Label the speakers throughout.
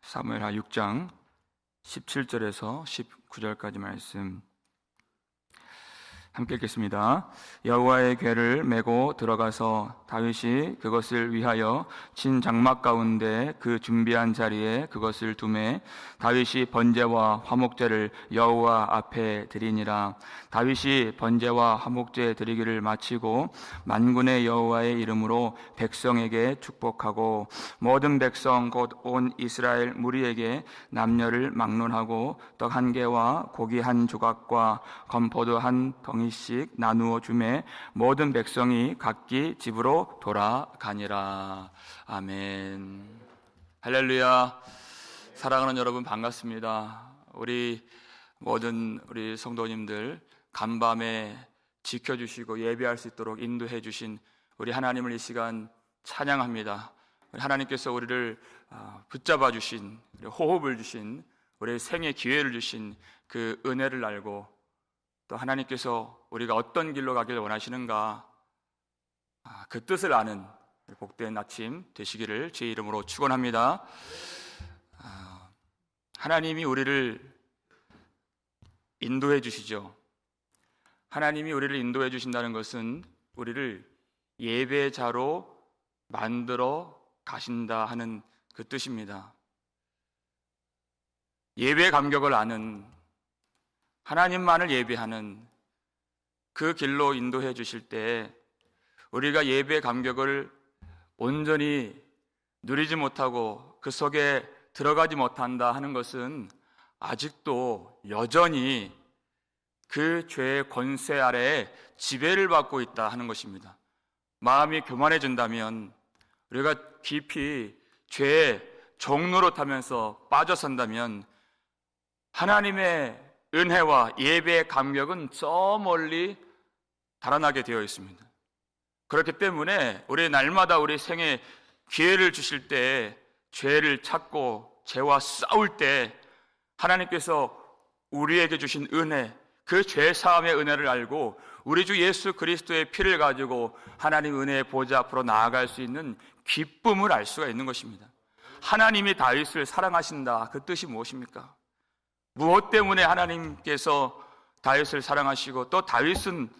Speaker 1: 사무엘하 6장 17절에서 19절까지 말씀 함께 읽겠습니다. 여호와의 궤를 메고 들어가서 다윗이 그것을 위하여 친 장막 가운데 그 준비한 자리에 그것을 두매 다윗이 번제와 화목제를 여호와 앞에 드리니라. 다윗이 번제와 화목제 드리기를 마치고 만군의 여호와의 이름으로 백성에게 축복하고 모든 백성 곧 온 이스라엘 무리에게 남녀를 막론하고 떡 한 개와 고기 한 조각과 건포도 한 덩이씩 나누어 주매 모든 백성이 각기 집으로 돌아가니라. 아멘. 할렐루야. 사랑하는 여러분 반갑습니다. 우리 모든 우리 성도님들 간밤에 지켜주시고 예배할 수 있도록 인도해 주신 우리 하나님을 이 시간 찬양합니다. 하나님께서 우리를 붙잡아 주신, 호흡을 주신, 우리 생의 기회를 주신 그 은혜를 알고 또 하나님께서 우리가 어떤 길로 가길 원하시는가 그 뜻을 아는 복된 아침 되시기를 제 이름으로 축원합니다. 하나님이 우리를 인도해 주시죠. 하나님이 우리를 인도해 주신다는 것은 우리를 예배자로 만들어 가신다 하는 그 뜻입니다. 예배 감격을 아는, 하나님만을 예배하는 그 길로 인도해 주실 때 우리가 예배 감격을 온전히 누리지 못하고 그 속에 들어가지 못한다 하는 것은 아직도 여전히 그 죄의 권세 아래에 지배를 받고 있다 하는 것입니다. 마음이 교만해진다면, 우리가 깊이 죄의 종로로 타면서 빠져 산다면 하나님의 은혜와 예배의 감격은 저 멀리 달아나게 되어 있습니다. 그렇기 때문에 우리 날마다 우리 생에 기회를 주실 때 죄를 찾고 죄와 싸울 때 하나님께서 우리에게 주신 은혜, 그 죄사함의 은혜를 알고 우리 주 예수 그리스도의 피를 가지고 하나님 은혜의 보좌 앞으로 나아갈 수 있는 기쁨을 알 수가 있는 것입니다. 하나님이 다윗을 사랑하신다, 그 뜻이 무엇입니까? 무엇 때문에 하나님께서 다윗을 사랑하시고 또 다윗은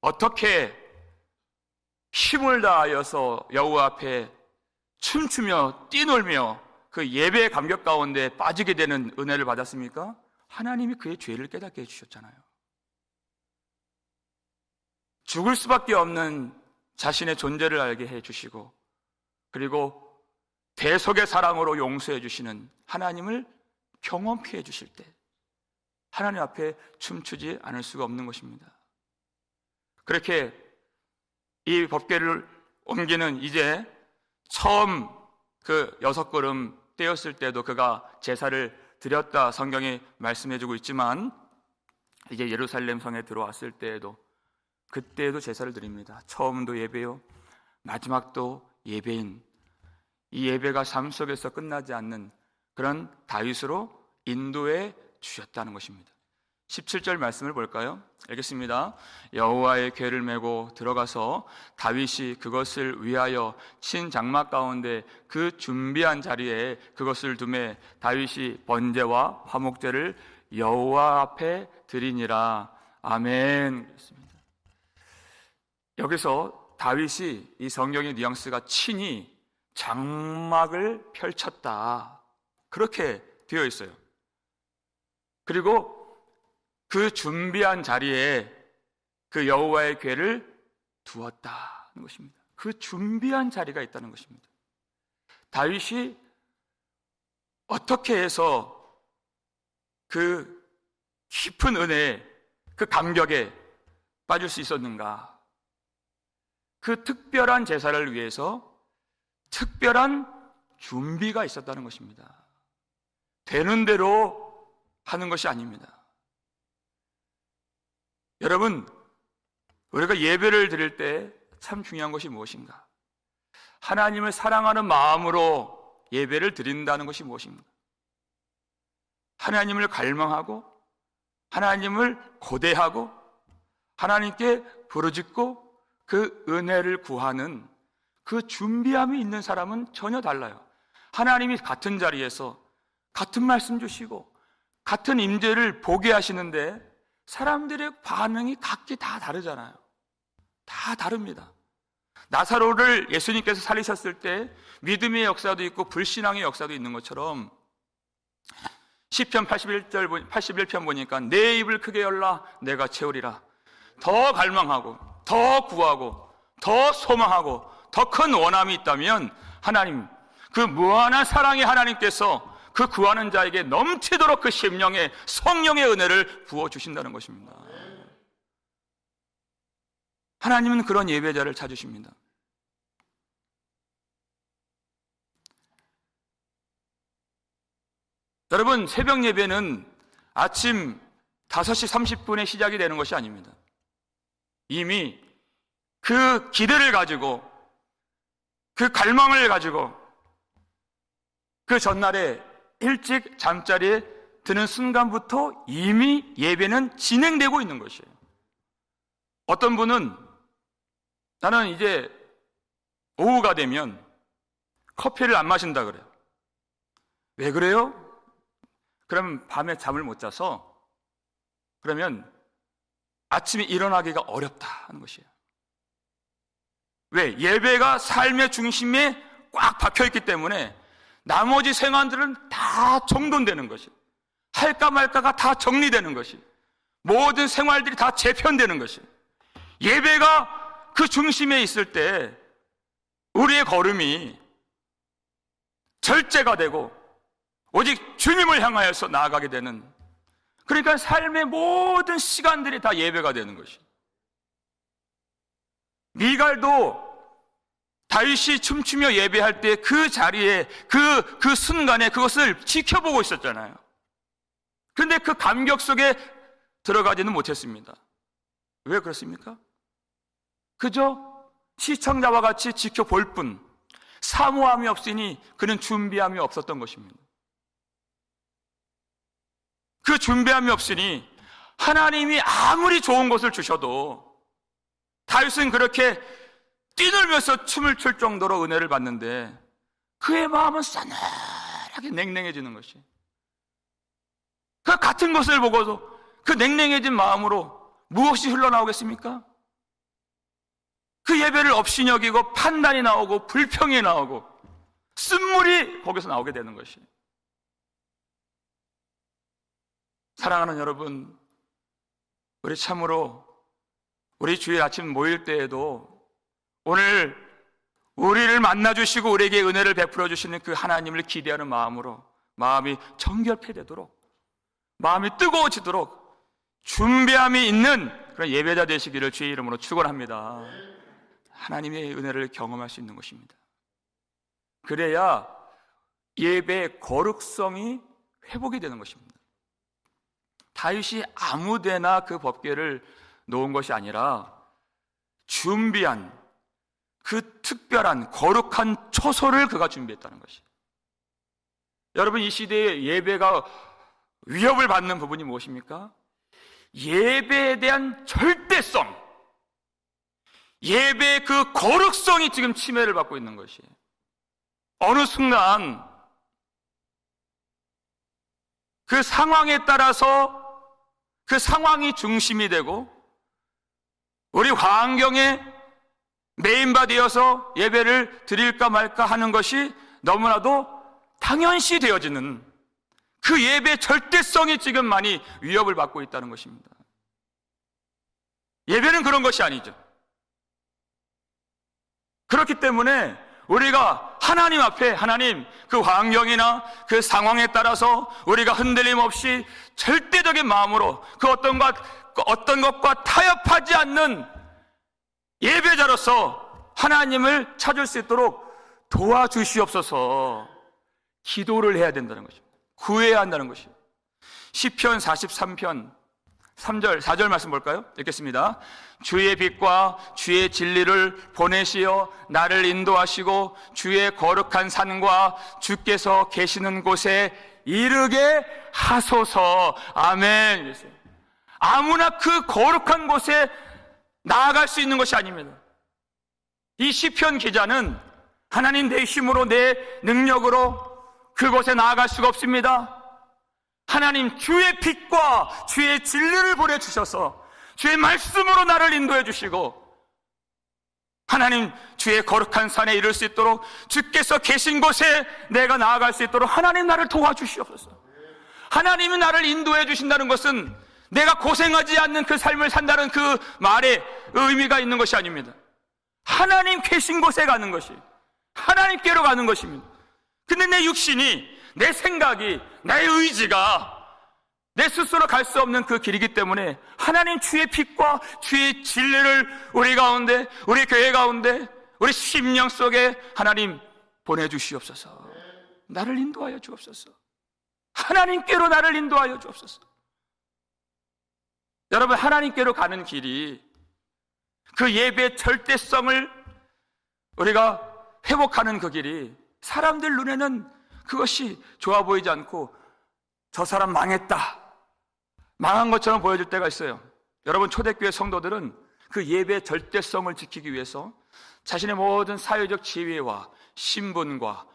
Speaker 1: 어떻게 힘을 다하여서 여호와 앞에 춤추며 뛰놀며 그 예배의 감격 가운데 빠지게 되는 은혜를 받았습니까? 하나님이 그의 죄를 깨닫게 해주셨잖아요. 죽을 수밖에 없는 자신의 존재를 알게 해주시고 그리고 대속의 사랑으로 용서해 주시는 하나님을 경험케 해주실 때 하나님 앞에 춤추지 않을 수가 없는 것입니다. 그렇게 이 법궤를 옮기는 이제 처음 그 6걸음 떼었을 때도 그가 제사를 드렸다 성경이 말씀해주고 있지만 이제 예루살렘 성에 들어왔을 때에도 그때에도 제사를 드립니다. 처음도 예배요, 마지막도 예배인, 이 예배가 삶 속에서 끝나지 않는 그런 다윗으로 인도해 주셨다는 것입니다. 17절 말씀을 볼까요? 읽겠습니다. 여호와의 궤를 메고 들어가서 다윗이 그것을 위하여 친 장막 가운데 그 준비한 자리에 그것을 두매 다윗이 번제와 화목제를 여호와 앞에 드리니라. 아멘. 여기서 다윗이 이 성경의 뉘앙스가 친히 장막을 펼쳤다, 그렇게 되어 있어요. 그리고 그 준비한 자리에 그 여호와의 궤를 두었다는 것입니다. 그 준비한 자리가 있다는 것입니다. 다윗이 어떻게 해서 그 깊은 은혜에, 그 감격에 빠질 수 있었는가? 그 특별한 제사를 위해서 특별한 준비가 있었다는 것입니다. 되는 대로 하는 것이 아닙니다. 여러분, 우리가 예배를 드릴 때 참 중요한 것이 무엇인가? 하나님을 사랑하는 마음으로 예배를 드린다는 것이 무엇인가? 하나님을 갈망하고 하나님을 고대하고 하나님께 부르짖고 그 은혜를 구하는 그 준비함이 있는 사람은 전혀 달라요. 하나님이 같은 자리에서 같은 말씀 주시고 같은 임재를 보게 하시는데 사람들의 반응이 각기 다 다르잖아요. 다 다릅니다. 나사로를 예수님께서 살리셨을 때 믿음의 역사도 있고 불신앙의 역사도 있는 것처럼 시편 81편 보니까 내 입을 크게 열라 내가 채우리라. 더 갈망하고 더 구하고 더 소망하고 더 큰 원함이 있다면 하나님, 그 무한한 사랑의 하나님께서 그 구하는 자에게 넘치도록 그 심령에 성령의 은혜를 부어주신다는 것입니다. 하나님은 그런 예배자를 찾으십니다. 여러분, 새벽 예배는 아침 5시 30분에 시작이 되는 것이 아닙니다. 이미 그 기대를 가지고 그 갈망을 가지고 그 전날에 일찍 잠자리에 드는 순간부터 이미 예배는 진행되고 있는 것이에요. 어떤 분은 나는 이제 오후가 되면 커피를 안 마신다 그래요. 왜 그래요? 그러면 밤에 잠을 못 자서 그러면 아침에 일어나기가 어렵다 하는 것이에요. 왜? 예배가 삶의 중심에 꽉 박혀있기 때문에 나머지 생활들은 다 정돈되는 것이, 할까 말까가 다 정리되는 것이, 모든 생활들이 다 재편되는 것이, 예배가 그 중심에 있을 때 우리의 걸음이 절제가 되고 오직 주님을 향하여서 나아가게 되는, 그러니까 삶의 모든 시간들이 다 예배가 되는 것이. 미갈도 다윗이 춤추며 예배할 때 그 자리에 그 순간에 그것을 지켜보고 있었잖아요. 그런데 그 감격 속에 들어가지는 못했습니다. 왜 그렇습니까? 그저 시청자와 같이 지켜볼 뿐 사모함이 없으니 그는 준비함이 없었던 것입니다. 그 준비함이 없으니 하나님이 아무리 좋은 것을 주셔도, 다윗은 그렇게 뛰놀면서 춤을 출 정도로 은혜를 받는데 그의 마음은 싸늘하게 냉랭해지는 것이, 그 같은 것을 보고도 그 냉랭해진 마음으로 무엇이 흘러나오겠습니까? 그 예배를 업신여기고 판단이 나오고 불평이 나오고 쓴물이 거기서 나오게 되는 것이. 사랑하는 여러분, 우리 참으로 우리 주일 아침 모일 때에도 오늘 우리를 만나주시고 우리에게 은혜를 베풀어 주시는 그 하나님을 기대하는 마음으로 마음이 정결케되도록, 마음이 뜨거워지도록 준비함이 있는 그런 예배자 되시기를 주의 이름으로 축원합니다. 하나님의 은혜를 경험할 수 있는 것입니다. 그래야 예배의 거룩성이 회복이 되는 것입니다. 다윗이 아무데나 그 법궤를 놓은 것이 아니라 준비한 그 특별한 거룩한 초소를 그가 준비했다는 것이. 여러분, 이 시대에 예배가 위협을 받는 부분이 무엇입니까? 예배에 대한 절대성, 예배의 그 거룩성이 지금 침해를 받고 있는 것이에요. 어느 순간 그 상황에 따라서 그 상황이 중심이 되고 우리 환경에 메인바디여서 예배를 드릴까 말까 하는 것이 너무나도 당연시 되어지는 그 예배의 절대성이 지금 많이 위협을 받고 있다는 것입니다. 예배는 그런 것이 아니죠. 그렇기 때문에 우리가 하나님 앞에, 하나님, 그 환경이나 그 상황에 따라서 우리가 흔들림 없이 절대적인 마음으로 그 어떤 것과 타협하지 않는 예배자로서 하나님을 찾을 수 있도록 도와주시옵소서. 기도를 해야 된다는 것입니다. 구해야 한다는 것이에요. 시편 43편 3절, 4절 말씀 볼까요? 읽겠습니다. 주의 빛과 주의 진리를 보내시어 나를 인도하시고 주의 거룩한 산과 주께서 계시는 곳에 이르게 하소서. 아멘. 아무나 그 거룩한 곳에 나아갈 수 있는 것이 아닙니다. 이 시편 기자는 하나님 내 힘으로, 내 능력으로 그곳에 나아갈 수가 없습니다. 하나님 주의 빛과 주의 진리를 보내주셔서 주의 말씀으로 나를 인도해 주시고, 하나님 주의 거룩한 산에 이를 수 있도록, 주께서 계신 곳에 내가 나아갈 수 있도록 하나님 나를 도와주시옵소서. 하나님이 나를 인도해 주신다는 것은 내가 고생하지 않는 그 삶을 산다는 그 말에 의미가 있는 것이 아닙니다. 하나님 계신 곳에 가는 것이, 하나님께로 가는 것입니다. 근데 내 육신이, 내 생각이, 내 의지가 내 스스로 갈 수 없는 그 길이기 때문에 하나님 주의 빛과 주의 진리를 우리 가운데, 우리 교회 가운데, 우리 심령 속에 하나님 보내주시옵소서. 나를 인도하여 주옵소서. 하나님께로 나를 인도하여 주옵소서. 여러분, 하나님께로 가는 길이, 그 예배의 절대성을 우리가 회복하는 그 길이 사람들 눈에는 그것이 좋아 보이지 않고 저 사람 망했다, 망한 것처럼 보여질 때가 있어요. 여러분, 초대교회 성도들은 그 예배의 절대성을 지키기 위해서 자신의 모든 사회적 지위와 신분과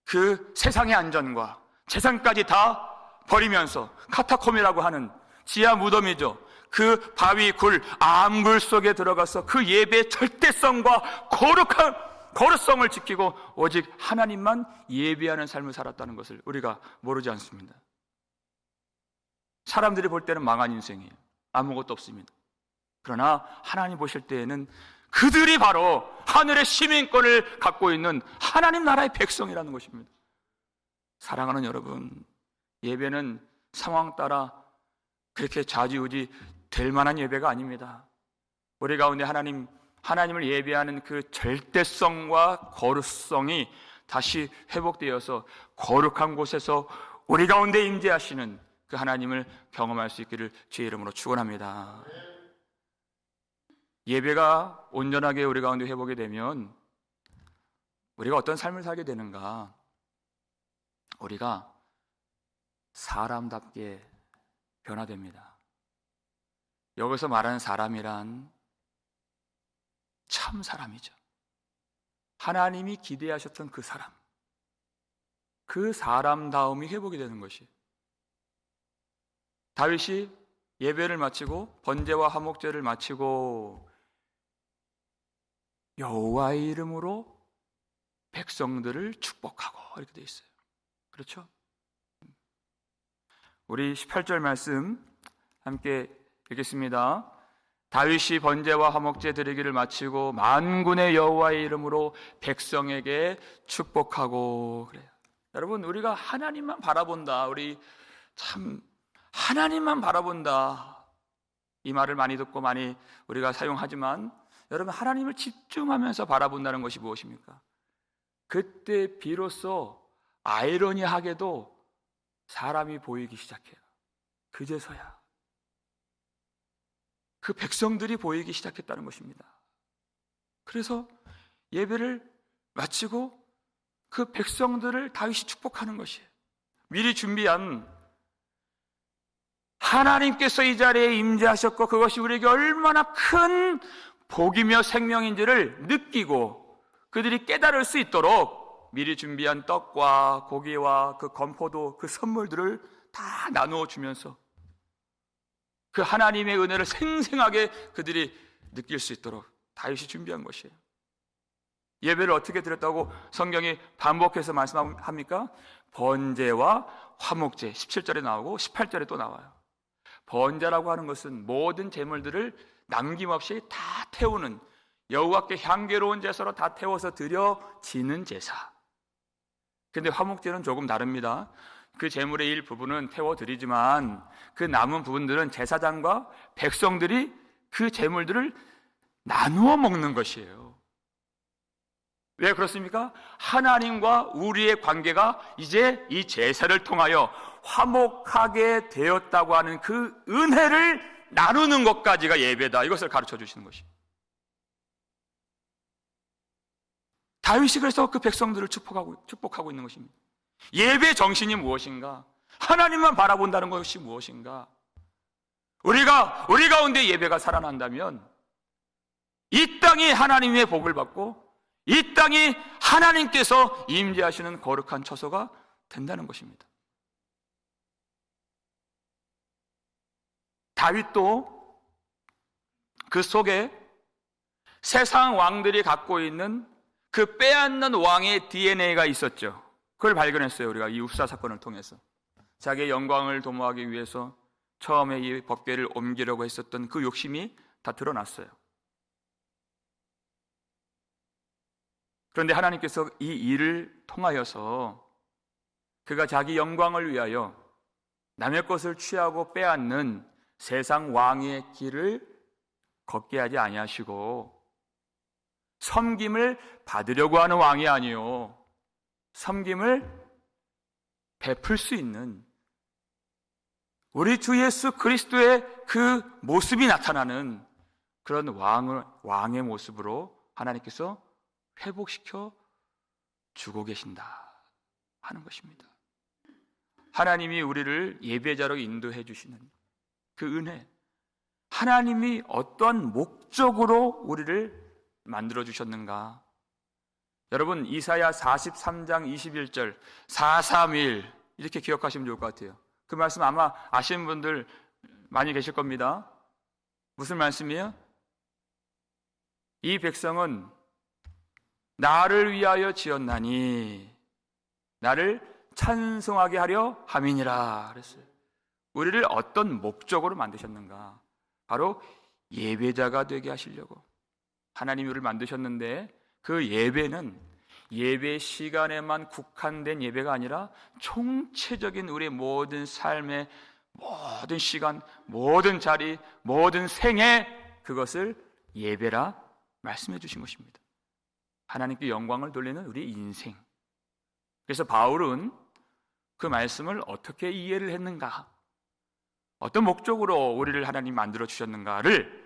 Speaker 1: 그 세상의 안전과 재산까지 다 버리면서, 카타콤이라고 하는 지하 무덤이죠, 그 바위 굴, 암굴 속에 들어가서 그 예배의 절대성과 거룩성을 지키고 오직 하나님만 예배하는 삶을 살았다는 것을 우리가 모르지 않습니다. 사람들이 볼 때는 망한 인생이에요. 아무것도 없습니다. 그러나 하나님 보실 때에는 그들이 바로 하늘의 시민권을 갖고 있는 하나님 나라의 백성이라는 것입니다. 사랑하는 여러분, 예배는 상황 따라 그렇게 좌지우지 될 만한 예배가 아닙니다. 우리 가운데 하나님을 예배하는 그 절대성과 거룩성이 다시 회복되어서 거룩한 곳에서 우리 가운데 임재하시는 그 하나님을 경험할 수 있기를 주의 이름으로 축원합니다. 예배가 온전하게 우리 가운데 회복이 되면 우리가 어떤 삶을 살게 되는가? 우리가 사람답게 변화됩니다. 여기서 말하는 사람이란 참 사람이죠. 하나님이 기대하셨던 그 사람, 그 사람다움이 회복이 되는 것이, 다윗이 예배를 마치고 번제와 화목제를 마치고 여호와의 이름으로 백성들을 축복하고, 이렇게 되어 있어요. 그렇죠? 우리 18절 말씀 함께 읽겠습니다. 다윗이 번제와 화목제 드리기를 마치고 만군의 여호와의 이름으로 백성에게 축복하고, 그래요. 여러분, 우리가 하나님만 바라본다, 우리 참 하나님만 바라본다, 이 말을 많이 듣고 많이 우리가 사용하지만, 여러분, 하나님을 집중하면서 바라본다는 것이 무엇입니까? 그때 비로소 아이러니하게도 사람이 보이기 시작해요. 그제서야 그 백성들이 보이기 시작했다는 것입니다. 그래서 예배를 마치고 그 백성들을 다윗이 축복하는 것이에요. 미리 준비한, 하나님께서 이 자리에 임재하셨고 그것이 우리에게 얼마나 큰 복이며 생명인지를 느끼고 그들이 깨달을 수 있도록 미리 준비한 떡과 고기와 그 건포도, 그 선물들을 다 나누어 주면서 그 하나님의 은혜를 생생하게 그들이 느낄 수 있도록 다윗이 준비한 것이에요. 예배를 어떻게 드렸다고 성경이 반복해서 말씀합니까? 번제와 화목제, 17절에 나오고 18절에 또 나와요. 번제라고 하는 것은 모든 제물들을 남김없이 다 태우는, 여호와께 향기로운 제사로 다 태워서 드려지는 제사. 근데 화목제는 조금 다릅니다. 그 제물의 일부분은 태워드리지만 그 남은 부분들은 제사장과 백성들이 그 제물들을 나누어 먹는 것이에요. 왜 그렇습니까? 하나님과 우리의 관계가 이제 이 제사를 통하여 화목하게 되었다고 하는 그 은혜를 나누는 것까지가 예배다, 이것을 가르쳐 주시는 것입니다. 다윗이 그래서 그 백성들을 축복하고 있는 것입니다. 예배 정신이 무엇인가? 하나님만 바라본다는 것이 무엇인가? 우리 가운데 예배가 살아난다면 이 땅이 하나님의 복을 받고 이 땅이 하나님께서 임재하시는 거룩한 처소가 된다는 것입니다. 다윗도 그 속에 세상 왕들이 갖고 있는 그 빼앗는 왕의 DNA가 있었죠. 그걸 발견했어요. 우리가 이 웁사 사건을 통해서. 자기의 영광을 도모하기 위해서 처음에 이 법궤를 옮기려고 했었던 그 욕심이 다 드러났어요. 그런데 하나님께서 이 일을 통하여서 그가 자기 영광을 위하여 남의 것을 취하고 빼앗는 세상 왕의 길을 걷게 하지 아니하시고, 섬김을 받으려고 하는 왕이 아니요, 섬김을 베풀 수 있는 우리 주 예수 그리스도의 그 모습이 나타나는 그런 왕의 모습으로 하나님께서 회복시켜 주고 계신다 하는 것입니다. 하나님이 우리를 예배자로 인도해 주시는 그 은혜, 하나님이 어떠한 목적으로 우리를 만들어 주셨는가? 여러분, 이사야 43장 21절 431 이렇게 기억하시면 좋을 것 같아요. 그 말씀 아마 아시는 분들 많이 계실 겁니다. 무슨 말씀이에요? 이 백성은 나를 위하여 지었나니 나를 찬송하게 하려 함이니라 그랬어요. 우리를 어떤 목적으로 만드셨는가? 바로 예배자가 되게 하시려고 하나님이 우리를 만드셨는데, 그 예배는 예배 시간에만 국한된 예배가 아니라 총체적인 우리의 모든 삶의 모든 시간, 모든 자리, 모든 생애, 그것을 예배라 말씀해 주신 것입니다. 하나님께 영광을 돌리는 우리 인생. 그래서 바울은 그 말씀을 어떻게 이해를 했는가, 어떤 목적으로 우리를 하나님 만들어 주셨는가를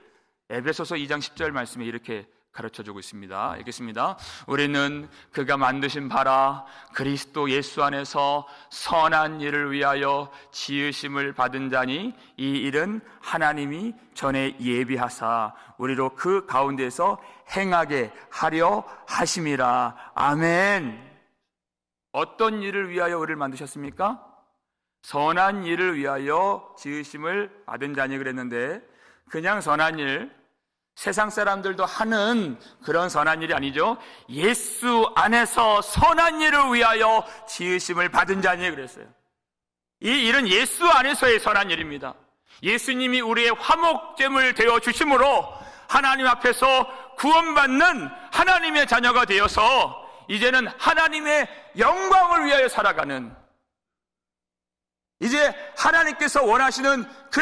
Speaker 1: 에베소서 2장 10절 말씀에 이렇게 가르쳐주고 있습니다. 읽겠습니다. 우리는 그가 만드신 바라 그리스도 예수 안에서 선한 일을 위하여 지으심을 받은 자니 이 일은 하나님이 전에 예비하사 우리로 그 가운데서 행하게 하려 하심이라. 아멘. 어떤 일을 위하여 우리를 만드셨습니까? 선한 일을 위하여 지으심을 받은 자니 그랬는데, 그냥 선한 일, 세상 사람들도 하는 그런 선한 일이 아니죠. 예수 안에서 선한 일을 위하여 지으심을 받은 자니 그랬어요. 이 일은 예수 안에서의 선한 일입니다. 예수님이 우리의 화목제물 되어 주심으로 하나님 앞에서 구원받는 하나님의 자녀가 되어서 이제는 하나님의 영광을 위하여 살아가는, 이제 하나님께서 원하시는 그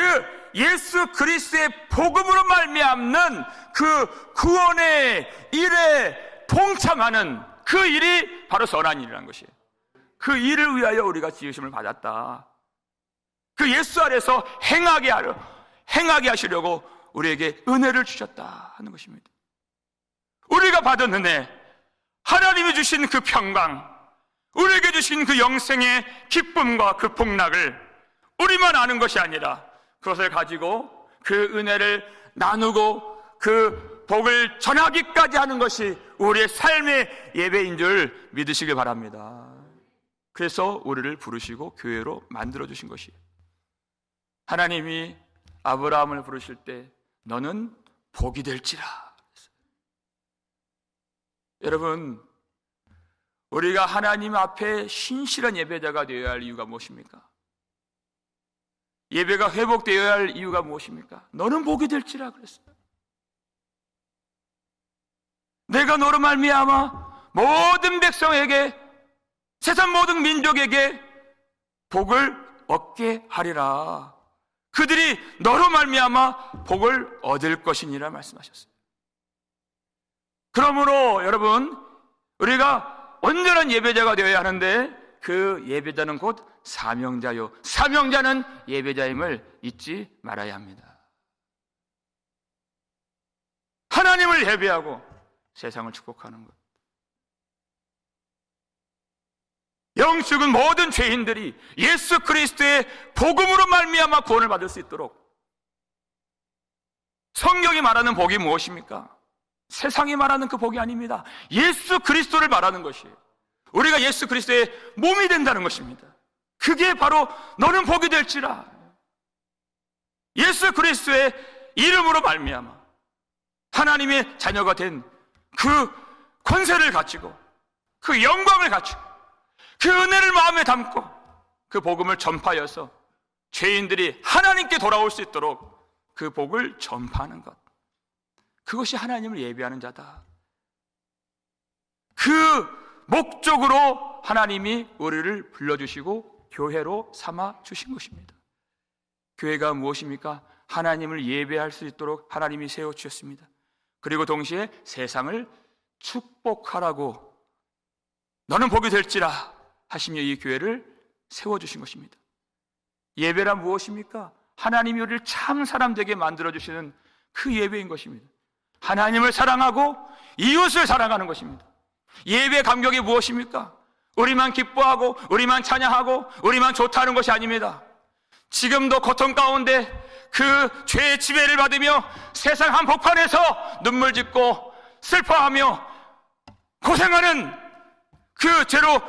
Speaker 1: 예수 그리스도의 복음으로 말미암는 그 구원의 일에 동참하는 그 일이 바로 선한 일이라는 것이에요. 그 일을 위하여 우리가 지으심을 받았다. 그 예수 안에서 행하게 하시려고 우리에게 은혜를 주셨다 하는 것입니다. 우리가 받은 은혜, 하나님이 주신 그 평강, 우리에게 주신 그 영생의 기쁨과 그 복락을 우리만 아는 것이 아니라 그것을 가지고 그 은혜를 나누고 그 복을 전하기까지 하는 것이 우리의 삶의 예배인 줄 믿으시길 바랍니다. 그래서 우리를 부르시고 교회로 만들어 주신 것이에요. 하나님이 아브라함을 부르실 때 너는 복이 될지라. 여러분, 우리가 하나님 앞에 신실한 예배자가 되어야 할 이유가 무엇입니까? 예배가 회복되어야 할 이유가 무엇입니까? 너는 복이 될지라 그랬어요. 내가 너로 말미암아 모든 백성에게, 세상 모든 민족에게 복을 얻게 하리라. 그들이 너로 말미암아 복을 얻을 것이니라 말씀하셨어요. 그러므로 여러분, 우리가 온전한 예배자가 되어야 하는데 그 예배자는 곧 사명자요, 사명자는 예배자임을 잊지 말아야 합니다. 하나님을 예배하고 세상을 축복하는 것. 영죽은 모든 죄인들이 예수 그리스도의 복음으로 말미암아 구원을 받을 수 있도록, 성경이 말하는 복이 무엇입니까? 세상이 말하는 그 복이 아닙니다. 예수 그리스도를 말하는 것이에요. 우리가 예수 그리스도의 몸이 된다는 것입니다. 그게 바로 너는 복이 될지라. 예수 그리스도의 이름으로 말미암아 하나님의 자녀가 된 그 권세를 가지고, 그 영광을 가지고, 그 은혜를 마음에 담고 그 복음을 전파하여서 죄인들이 하나님께 돌아올 수 있도록 그 복을 전파하는 것, 그것이 하나님을 예배하는 자다. 그 목적으로 하나님이 우리를 불러주시고 교회로 삼아 주신 것입니다. 교회가 무엇입니까? 하나님을 예배할 수 있도록 하나님이 세워주셨습니다. 그리고 동시에 세상을 축복하라고 너는 복이 될지라 하시며 이 교회를 세워주신 것입니다. 예배란 무엇입니까? 하나님이 우리를 참 사람 되게 만들어주시는 그 예배인 것입니다. 하나님을 사랑하고 이웃을 사랑하는 것입니다. 예배의 감격이 무엇입니까? 우리만 기뻐하고 우리만 찬양하고 우리만 좋다는 것이 아닙니다. 지금도 고통 가운데 그 죄의 지배를 받으며 세상 한복판에서 눈물 짓고 슬퍼하며 고생하는, 그 죄로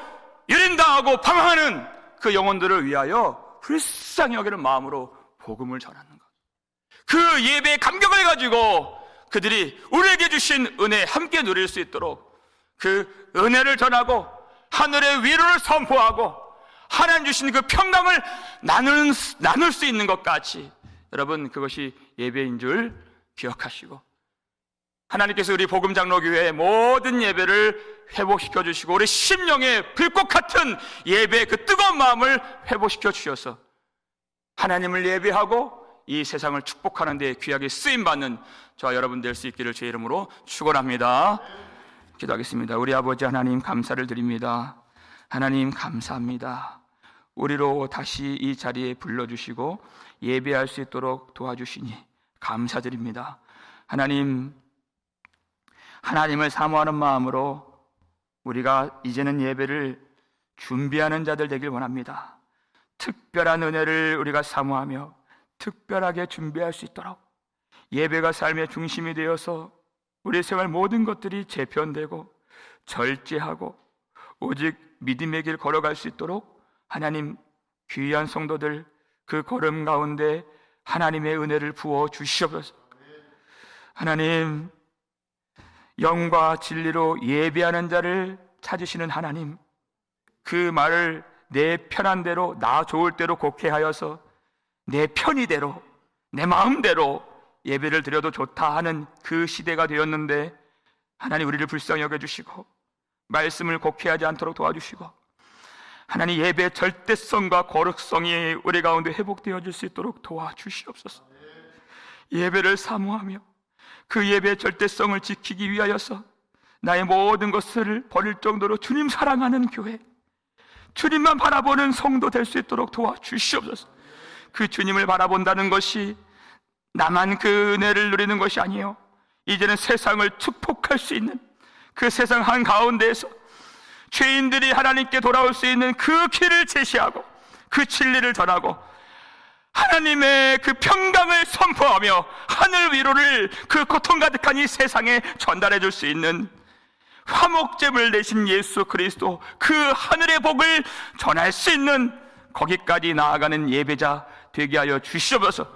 Speaker 1: 유린당하고 방황하는 그 영혼들을 위하여 불쌍히 여기는 마음으로 복음을 전하는 것, 그 예배의 감격을 가지고 그들이 우리에게 주신 은혜 함께 누릴 수 있도록 그 은혜를 전하고 하늘의 위로를 선포하고 하나님 주신 그 평강을 나눌 수 있는 것까지, 여러분, 그것이 예배인 줄 기억하시고 하나님께서 우리 복음장로교회의 모든 예배를 회복시켜 주시고 우리 심령의 불꽃 같은 예배의 그 뜨거운 마음을 회복시켜 주셔서 하나님을 예배하고 이 세상을 축복하는 데 귀하게 쓰임받는 저와 여러분 될 수 있기를 제 이름으로 축원합니다. 기도하겠습니다. 우리 아버지 하나님, 감사를 드립니다. 하나님, 감사합니다. 우리로 다시 이 자리에 불러주시고 예배할 수 있도록 도와주시니 감사드립니다. 하나님, 하나님을 사모하는 마음으로 우리가 이제는 예배를 준비하는 자들 되길 원합니다. 특별한 은혜를 우리가 사모하며 특별하게 준비할 수 있도록 예배가 삶의 중심이 되어서 우리 생활 모든 것들이 재편되고 절제하고 오직 믿음의 길 걸어갈 수 있도록 하나님, 귀한 성도들 그 걸음 가운데 하나님의 은혜를 부어 주시옵소서. 하나님, 영과 진리로 예배하는 자를 찾으시는 하나님, 그 말을 내 편한 대로, 나 좋을 대로 곡해하여서 내 편의대로, 내 마음대로 예배를 드려도 좋다 하는 그 시대가 되었는데, 하나님, 우리를 불쌍히 여겨주시고 말씀을 곡해하지 않도록 도와주시고 하나님, 예배의 절대성과 거룩성이 우리 가운데 회복되어질 수 있도록 도와주시옵소서. 예배를 사모하며 그 예배의 절대성을 지키기 위하여서 나의 모든 것을 버릴 정도로 주님 사랑하는 교회, 주님만 바라보는 성도 될 수 있도록 도와주시옵소서. 그 주님을 바라본다는 것이 나만 그 은혜를 누리는 것이 아니에요. 이제는 세상을 축복할 수 있는 그 세상 한가운데에서 죄인들이 하나님께 돌아올 수 있는 그 길을 제시하고 그 진리를 전하고 하나님의 그 평강을 선포하며 하늘 위로를 그 고통 가득한 이 세상에 전달해 줄 수 있는 화목제물 되신 예수 그리스도, 그 하늘의 복을 전할 수 있는 거기까지 나아가는 예배자 되게 하여 주시옵소서.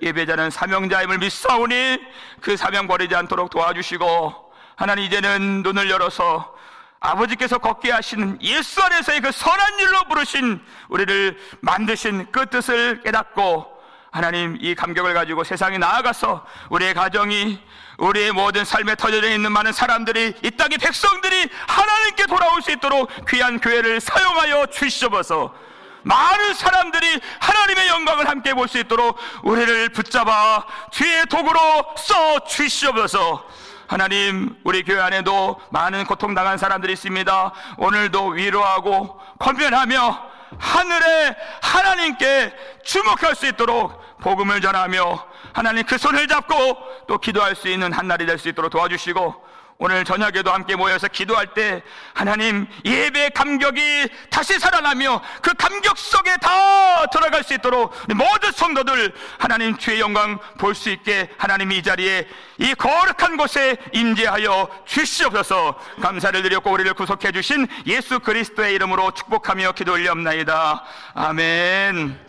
Speaker 1: 예배자는 사명자임을 믿사오니 그 사명 버리지 않도록 도와주시고, 하나님, 이제는 눈을 열어서 아버지께서 걷게 하시는 예수 안에서의 그 선한 일로 부르신 우리를 만드신 그 뜻을 깨닫고, 하나님, 이 감격을 가지고 세상에 나아가서 우리의 가정이, 우리의 모든 삶에 터져 있는 많은 사람들이, 이 땅의 백성들이 하나님께 돌아올 수 있도록 귀한 교회를 사용하여 주시옵소서. 많은 사람들이 하나님의 영광을 함께 볼 수 있도록 우리를 붙잡아 주의 도구로 써 주시옵소서. 하나님, 우리 교회 안에도 많은 고통당한 사람들이 있습니다. 오늘도 위로하고 권면하며 하늘에 하나님께 주목할 수 있도록 복음을 전하며 하나님 그 손을 잡고 또 기도할 수 있는 한날이 될 수 있도록 도와주시고, 오늘 저녁에도 함께 모여서 기도할 때 하나님 예배의 감격이 다시 살아나며 그 감격 속에 다 들어갈 수 있도록 모든 성도들 하나님 주의 영광 볼 수 있게 하나님 이 자리에 이 거룩한 곳에 임재하여 주시옵소서. 감사를 드렸고 우리를 구속해 주신 예수 그리스도의 이름으로 축복하며 기도 올리옵나이다. 아멘.